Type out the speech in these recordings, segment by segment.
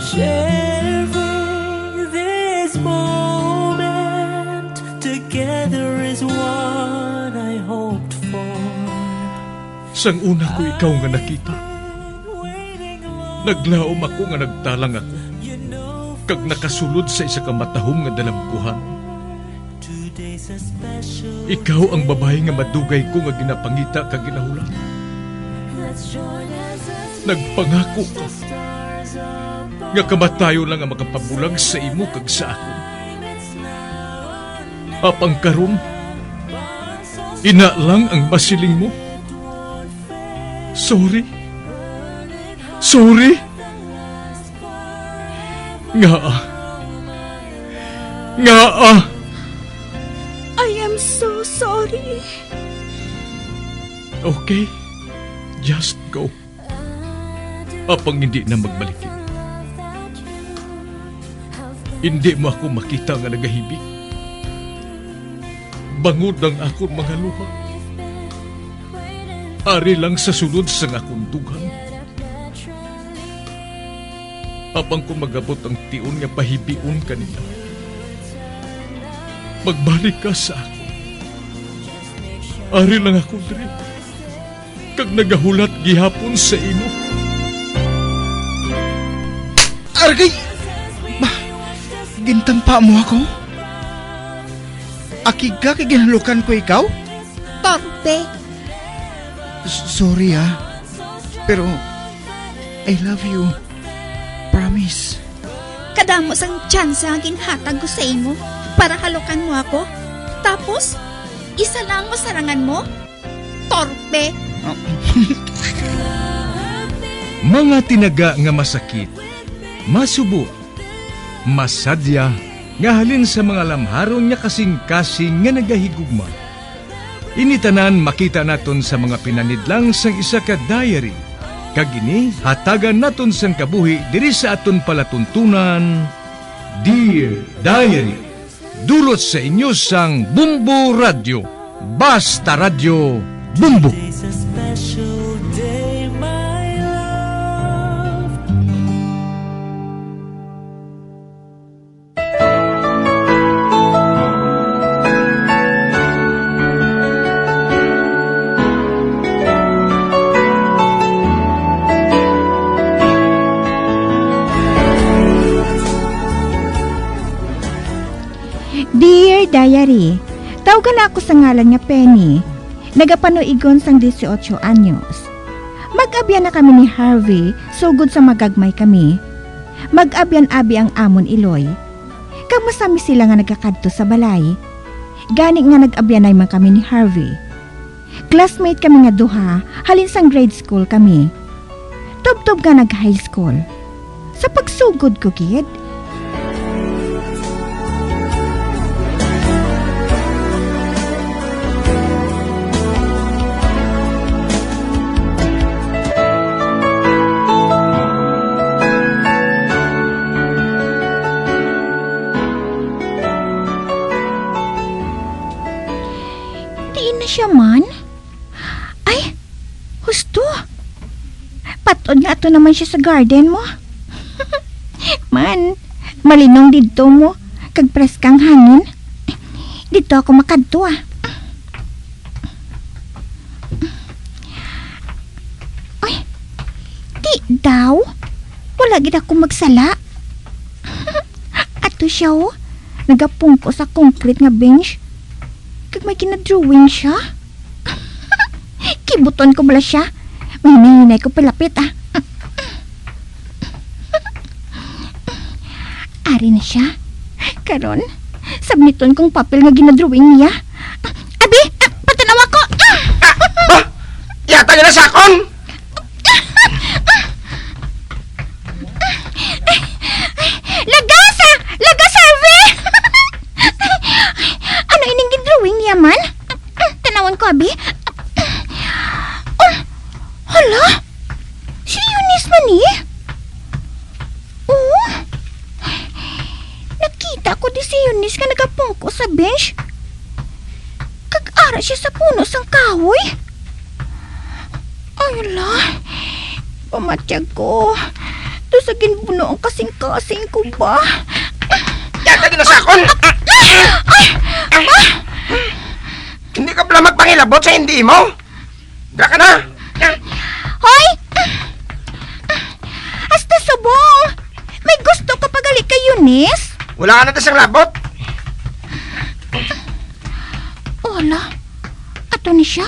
Sharing this moment together is what I hoped for. Sang una ko ikaw nga nakita, naglaom ako nga nagtalang ako, kag nakasulod sa isa ka matahom nga dalagkuhan. Ikaw ang babae nga madugay ko nga ginapangita kag ginahulan. Nagpangako ka nga kamatayo lang ang makapabulag sa imo kag sa ako. Apang karon, ina lang ang masiling mo. Sorry. Nga. I am so sorry. Okay, just go. Apang hindi na magbalikin. Hindi mo ako makita nga nagahibik. Bangod ang akong mga luha. Ari lang sa sulod sang akong dugang. Apang ko magabot ang tiun nga pahibiun kanila. Magbalik ka sa ako. Ari lang ako diri. Kag nagahulat gihapon sa imo. Argay! Gintampa mo ako? Akig ka kay ginalukan ko ikaw? Torpe. Sorry pero I love you. Promise. Kadamo sang tsansa ang ginhatag ko sa imo para halukan mo ako. Tapos, isa lang masarangan mo? Torpe. Mga tinaga nga masakit, masubo, masadya, nga halin sa mga lamharon nga kasing-kasing nga nagahigugma. Initanan makita naton sa mga pinanidlang sang isa ka diary. Kagini, hatagan naton sang kabuhi diri sa aton palatuntunan. Dear Diary, dulot sa inyo sang Bumbo Radio. Basta Radio Bumbo. It's a special day, my love. Dear Diary, tawagan ako sa ngalan nga Penny. Nagapanuigon sang 18 anyos. Mag-abyan na kami ni Harvey, sugod sa magagmay kami. Mag-abyan-abi ang amon Iloy. Kag masami sila nga nagakadto sa balay. Gani nga nag-abyanay man kami ni Harvey. Classmate kami nga duha, halin sang grade school kami. Tub-tub nga nag-high school. Sa pagsugod ko, kid, siya man? Ay, husto. Patod nga ato naman siya sa garden mo. Man, malinong dito mo, kag preskang hangin. Dito ako makadto Ay, di daw. Wala gid ako magsala. Ato siya nagapungko sa concrete nga bench. Kag may kinadrawing siya. Kibuton ko bala siya. Mahinay ko palapit Ari na siya. Karon, submiton kong papel nga ginadrawing niya. Abi, patanawa ko. Yata na sa akong! Lagas, Harvey! Ano ining ginadrawing niya man? Tanawan ko, Abi. Hala, si Eunice man nakita ko di si Eunice nga nagapungko sa bench. Kag-ara siya sa puno sang kahoy. Ay la, pumatyag ko. To sa ginbuno ang kasing-kasing ko ba? Yata ginasakon! Hindi ka pala magpangilabot sa hindi mo? Dra ka na! Hoy! Hasta subong! May gusto ka pagali kay Eunice? Wala ka na tasang labot! Wala. Ato ni siya.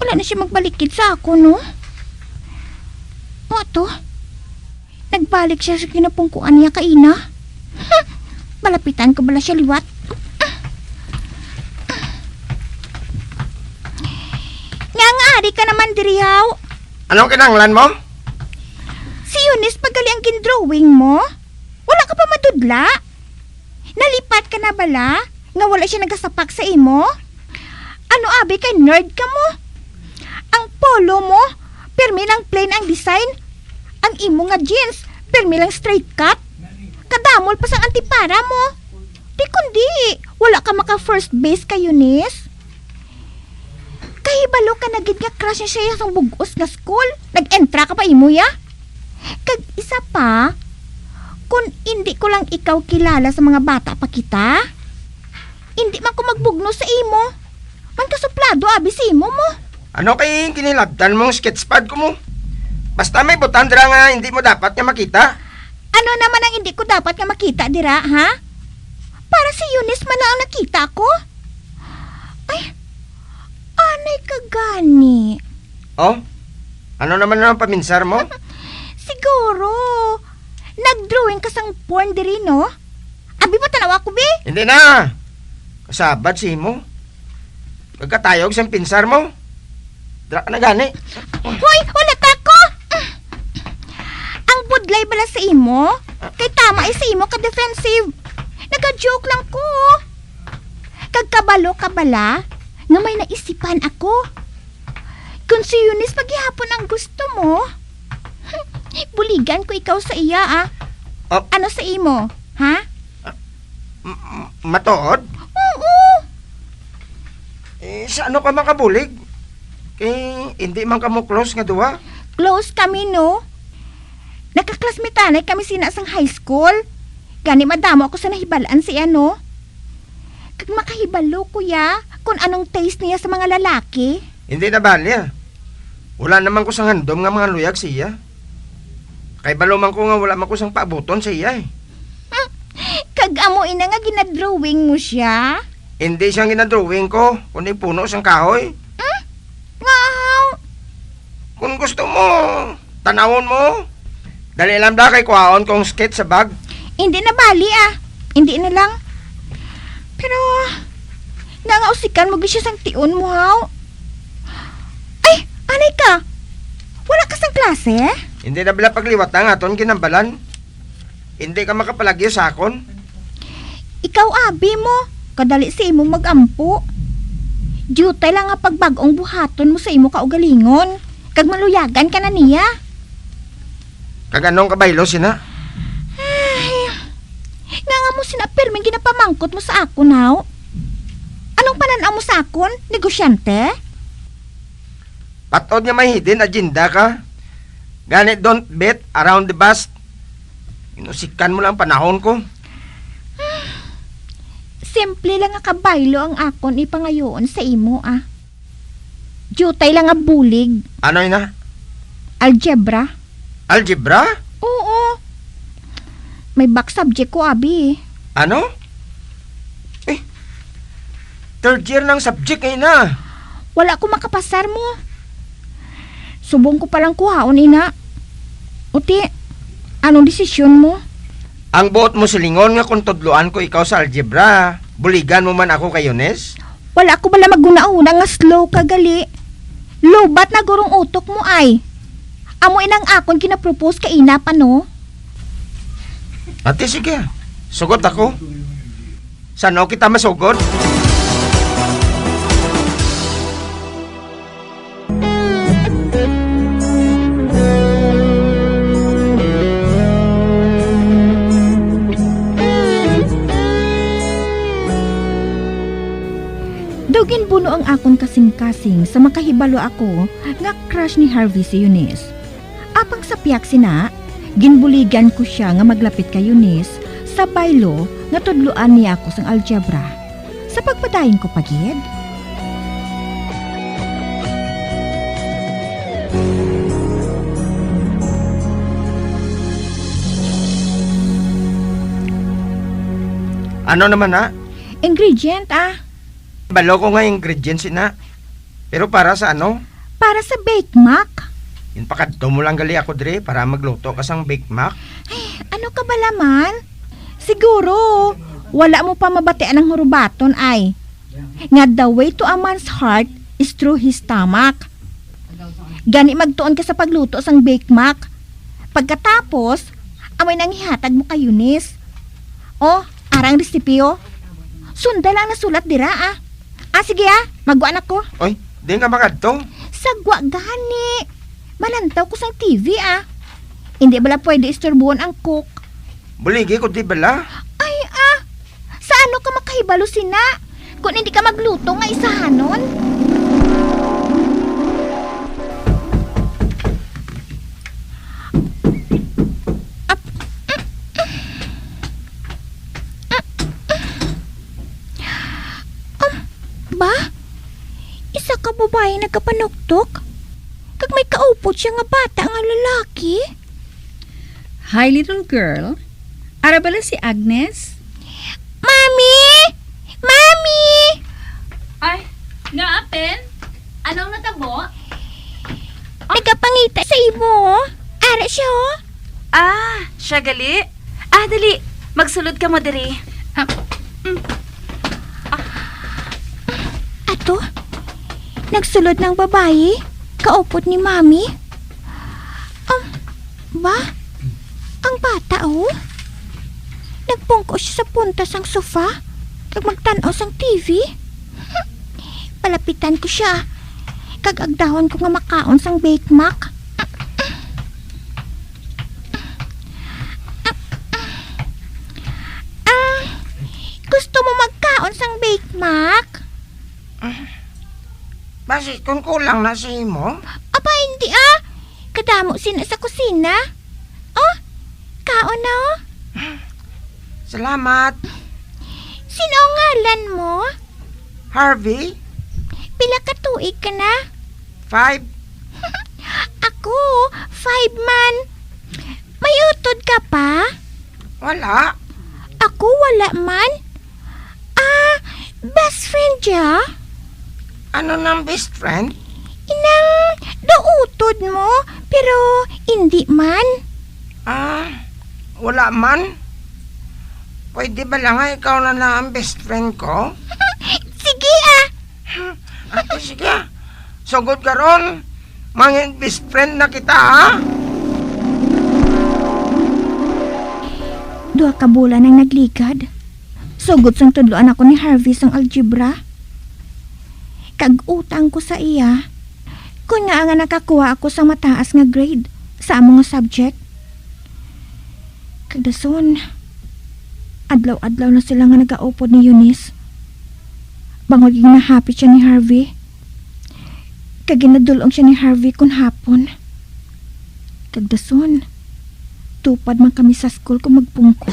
Wala na siya magbalikid sa ako, no? O ato? Nagbalik siya sa kinapungkuan niya kaina. Malapitan ko bala siya liwat. Nga ka naman diriyaw. Anong kinanglan mo? Si Eunice pagali ang gindrawing mo. Wala ka pa madudla. Nalipat ka na bala? Nga wala siya nagasapak sa imo? Ano abi kay nerd ka mo? Ang polo mo, permi lang plain ang design. Ang imo nga jeans, permi lang straight cut. Kadamol pa sang antipara mo. Di kundi, wala ka maka first base kay Eunice. Kahibalo ka na gid nga crush niya siya sa bugos nga school. Nag-entra ka pa imo ya? Kag isa pa, kung hindi ko lang ikaw kilala sa mga bata pa kita, hindi man ko magbugno sa imo. Man kasuplado abi sa imo mo. Ano kay kinilabtan mong sketchpad ko mo? Basta may butandra nga hindi mo dapat nga makita. Ano naman ang hindi ko dapat nga makita dira, ha? Para si Eunice man lang ang nakita ko. Ay, anay ka gani. Oh? Ano naman ang paminsar mo? Siguro, nag-drawing ka sang porn diri, no? Abi pa tanawa ko, be? Hindi na. Kasabad si mo. Pagkatayog sa pinsar mo. Dra ka na gani. Hoy, wala ta ko! Ang budlay bala sa imo, kay tama ay sa imo ka-defensive. Nag-joke lang ko. Kagkabalo ka bala, nga may naisipan ako. Kung si Eunice paghihapon ang gusto mo, buligan ko ikaw sa iya, ah. Oh. Ano sa imo, ha? Matuod? Oo. Sa ano ka makabulig? Hindi man ka mo close nga duwa? Close kami, no? Nakaklasmitanay kami sina sang high school. Gani madamo ako sa nahibalaan siya, no? Kag makahibalo, kuya, kung anong taste niya sa mga lalaki. Hindi na bali ah. Wala naman ko sang handom nga mga luyag siya. Kay balo man ko nga wala man ko sang paabuton siya eh. Kag amoy na nga ginadrawing mo siya. Hindi siyang ginadrawing ko, kundi puno sang kahoy. Wow! Kung gusto mo, tanawon mo. Dali lang da kay kuhaon kong sketch sa bag. Hindi na bali, ah. Hindi na lang. Pero, nangausikan mo siya sang tiun mo, haw. Ay, anay ka? Wala ka sang klase? Hindi na bila pagliwat ang aton kinambalan. Hindi ka makapalagyo sa akon. Ikaw, abi mo. Kadali sa imo mag-ampo. Diyutay lang nga pagbagong buhaton mo sa imo kaugalingon. Kag maluyagan ka na niya. Kaganong kabaylo sina? Ay, nga mo sinapirming ginapamangkot mo sa akon, haw. Anong pananaw mo sa akon? Negosyante? Patod nga may hidden agenda ka. Ganit don't bet around the bus. Inusikan mo lang panahon ko. Simple lang nga kabaylo ang akon ipangayoon sa imo, ah. Diyutay lang nga bulig. Ano yun na? Algebra. Algebra? Oo. May back subject ko, abi. Ano? Third year ng subject ngayon na. Wala ko makapasar mo. Subong ko palang kuhaon, ina. Uti, anong desisyon mo? Ang buot mo silingon nga kung tudloan ko ikaw sa algebra. Buligan mo man ako kay Eunice? Wala ko bala maguna-una nga slow kagali. Lobat na gurong utok mo ay. Amo inang akon kinapropose ka ina pa, no? Ate, sige. Sugot ako. Saan kita masugod? Dugin buno ang akon kasing-kasing sa makahibalo ako nga crush ni Harvey si Eunice. Apang sa piyak sina, ginbuligan ko siya nga maglapit kay Eunice sa baylo nga tudloan niya ako sang algebra. Sa pagpadayon ko pagid. Ano naman na? Ingredient Balo ko nga ingredients na. Pero para sa ano? para sa Bake Mac. Yun pakadto mo lang gali ako dire para magluto ka sang Bake Mac. Ano ka ba laman? Siguro, wala mo pa mabatian ng hurubaton ay. Nga the way to a man's heart is through his stomach. Gani magtuon ka sa pagluto sang Bake Mac. Pagkatapos, amoy nang ihatag mo kay Eunice. Oh, arang resipyo. Sunda lang nasulat dira sige magwaan ako. Oy, di nga makadto. Sagwa gani. Malantaw ko sang TV Hindi bala pwede istorbuhon ang cook. Buligi ko di bala. Ay sa ano ka makahibalo sina? Kung hindi ka magluto nga isahanon? Ba? Isa ka babae nagkapanuktok? Kag may kaupot siya nga bata nga lalaki? Hi, little girl. Ara bala si Agnes? Mami! Mami! Ay, nga apen? Anong natabo? Nagkapangita sa imo. Ara siya Siya gali? Dali. Magsulod ka mo diri. Ato? Nagsulod ng babae? Kaupot ni Mami? Ba? Ang bata Nagpungko siya sa puntas ang sofa kag magtanaw sang TV. Palapitan ko siya kag agdahon ko nga makaon sang Bake Mac. Gusto mo magkaon sang Bake Mac? Basi kung kulang na sa imo. Aba hindi kadamo sina sa kusina. Kaon na Salamat. Sino ang ngalan mo? Harvey, Pila ka tuig ka na? 5. Ako, 5 man. May utod ka pa? Wala. Ako wala man. Best friend ya? Ano ng best friend? Inang doutod mo, pero hindi man. Wala man. Pwede ba lang ikaw na lang ang best friend ko? Sige Ate, sige. Sugod ka ron. Mangin best friend na kita, Dua ka bulan ang nagligad. Sugod sang tudloan ako ni Harvey sang algebra. Kag-utang ko sa iya. Kung nga nakakuha ako sa mataas nga grade sa among nga subject. Kagdason, adlaw-adlaw na sila nga nagaupod ni Eunice. Bangod na happy siya ni Harvey. Kaginadulong siya ni Harvey kun hapon. Kagdason, tupad man kami sa school kung magpungko.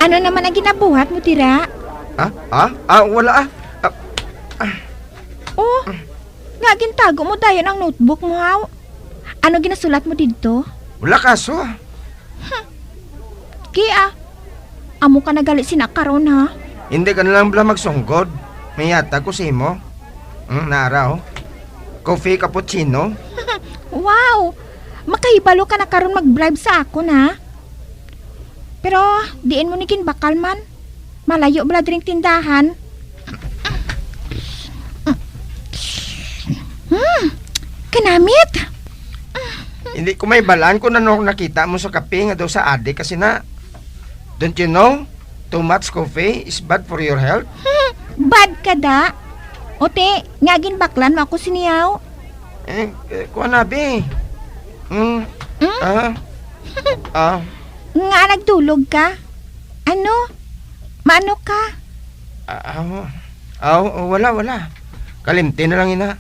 Ano naman ang ginabuhat mo, tira? Wala. Oh, nga gintago mo dayon ang notebook mo, haw. Ano ginasulat mo dito? Wala kaso. Kaya, amo ka nagali sinakaron, ha? Hindi ka na lang bala magsunggod. May yata ko sa imo. Naraw. Coffee cappuccino. Wow! Makahibalo ka na karon mag-bribe sa ako, na? Pero, diin mo nikin bakal man. Malayo bala dring tindahan. Kanamit! Hindi ko may balaan kung ano nakita mo sa kape nga daw sa adik kasi na. Don't you know? Too much coffee is bad for your health. Bad ka da. Ote, ngagin baklan mo ako siniyaw. Kuha na, be. Nga nagtulog ka? Ano? Maano ka? Wala. Kalimti na lang ina.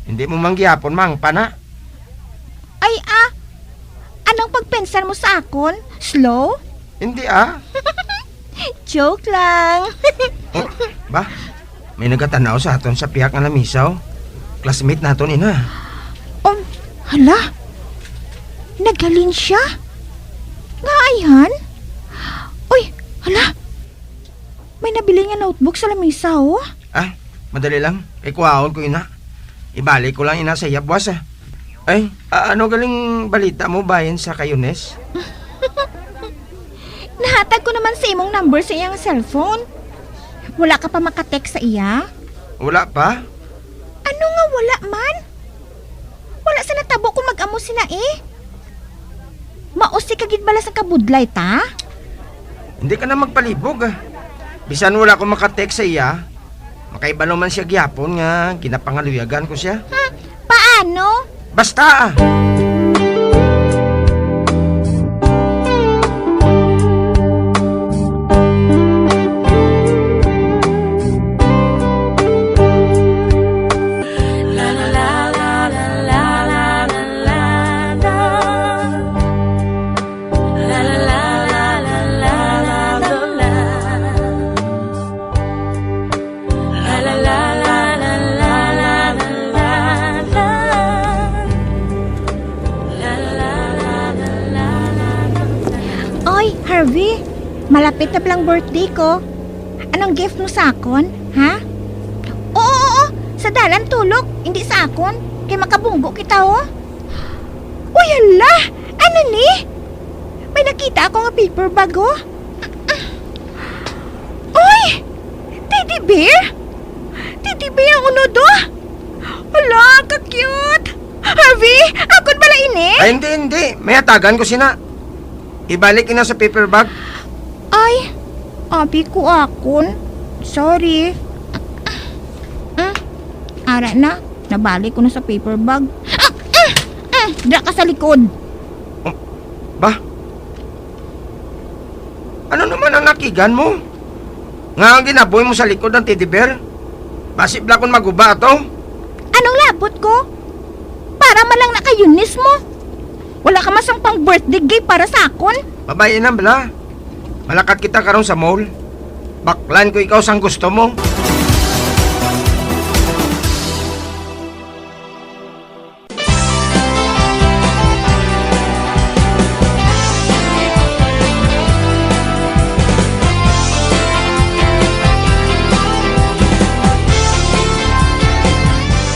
Hindi mo manggihapon, mang pana. Ay anong pagpensan mo sa akon? Slow? Hindi Joke lang. Ba? May nagkatanaw sa aton sa piyak nga lamisaw. Classmate naton ina. Hala? Nagaling siya? Nga ayan? Uy, hala? May nabili nga notebook sa lamisa, oh. Madali lang. Kuhaon ko ina. Ibalik ko lang ina sa iyabwas Ay, ano galing balita mo bayan sa Kayunes? Nahatag ko naman sa imong number sa iyang cellphone. Wala ka pa makatext sa iya? Wala pa? Ano nga wala man? Wala sa natabo kung mag-amo sina Maosi kagid bala sa kabudlay ta? Hindi ka na magpalibog Bisan wala ko makatext sa iya. Makaibalo man siya gyapon nga ginapangaluyagan ko siya. Paano? Basta Harvey, malapit na palang birthday ko. Anong gift mo sa akon, ha? Oo, sa dalan tulog, hindi sa akon. Kay makabunggo kita, oh. Uy, hala! Ano ni? May nakita ako nga paper bag, oh. Uy! Teddy bear? Teddy bear ang unod, oh. Hala, ka-cute. Harvey, akon bala ini? Ay, hindi. May hatagan ko sina. Ibalik ina sa paper bag. Ay, abi ko akon. Sorry. Ara na, nabalik ko na sa paper bag. Dra ka sa likod. Ba? Ano naman ang nakigan mo? Nga ang ginaboy mo sa likod ng teddy bear? Basib lang kung maguba to. Anong labot ko? Para malang nakayunis mo. Wala ka masang pang birthday gift para sa akon? Babae na bala. Malakat kita karon sa mall. Baklan ko ikaw sang gusto mo.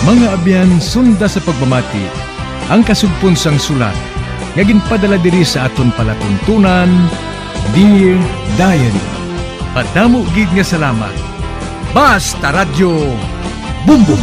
Mga abyan, sunda sa pagmamati ang kasugpon sang sulat nga ginpadala diri sa aton palatuntunan, Dear Diary. Padamo gid nga salamat. Basta Radyo Bumbum.